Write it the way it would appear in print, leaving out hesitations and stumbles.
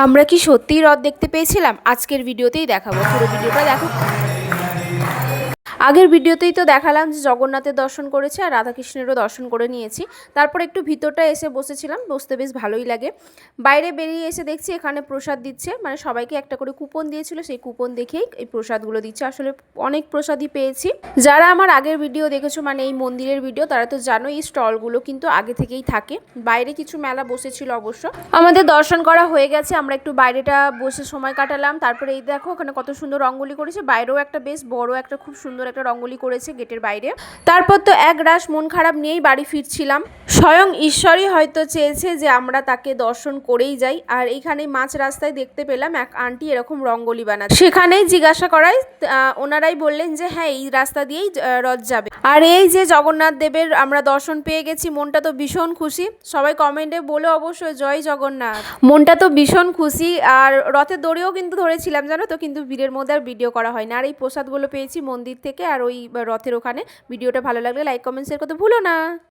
আমরা কি সত্যিই রথ দেখতে পেয়েছিলাম? আজকের ভিডিওতেই দেখাবো, পুরো ভিডিওটা দেখো। আগের ভিডিওতেই তো দেখালাম যে জগন্নাথের দর্শন করেছি আর রাধাকৃষ্ণেরও দর্শন করে নিয়েছি। তারপর একটু ভিতরটা এসে বসেছিলাম, বসতে বেশ ভালোই লাগে। বাইরে বেরিয়ে এসে দেখছি এখানে প্রসাদ দিচ্ছে, মানে সবাইকে একটা করে কুপন দিয়েছিল, সেই কুপন দেখেই এই প্রসাদগুলো দিচ্ছে। আসলে অনেক প্রসাদই পেয়েছি। যারা আমার আগের ভিডিও দেখেছো, মানে এই মন্দিরের ভিডিও, তারা তো জানো এই স্টলগুলো কিন্তু আগে থেকেই থাকে। বাইরে কিছু মেলা বসেছিল অবশ্য। আমাদের দর্শন করা হয়ে গেছে, আমরা একটু বাইরেটা বসে সময় কাটালাম। তারপরে এই দেখো ওখানে কত সুন্দর রঙ্গোলি করেছে, বাইরেও একটা বেশ বড় একটা খুব সুন্দর একটা রঙ্গোলি করেছে গেটের বাইরে। তারপর তো এক রাশ মন খারাপ নিয়েই বাড়ি ফিরছিলাম। স্বয়ং ঈশ্বরই হয়তো চেয়েছে যে আমরা তাকে দর্শন করেই যাই। আর এইখানে মাঝ রাস্তায় দেখতে পেলাম এক আন্টি এরকম রঙ্গোলি বানাচ্ছে। সেখানেই জিজ্ঞাসা করায় ওনারাই বললেন যে হ্যাঁ এই রাস্তা দিয়েই রথ যাবে। আর এই যে জগন্নাথ দেবের আমরা দর্শন পেয়ে গেছি, মনটা তো ভীষণ খুশি। সবাই কমেন্টে বলে অবশ্যই জয় জগন্নাথ। মনটা তো ভীষণ খুশি। আর রথের দড়িও কিন্তু ধরেছিলাম জানো তো, কিন্তু ভিড়ের মধ্যে আর ভিডিও করা হয় না। আর এই প্রসাদগুলো পেয়েছি মন্দির থেকে আর ওই রথের ওখানে। ভিডিওটা ভালো লাগলে লাইক কমেন্ট শেয়ার করতে ভুলো না।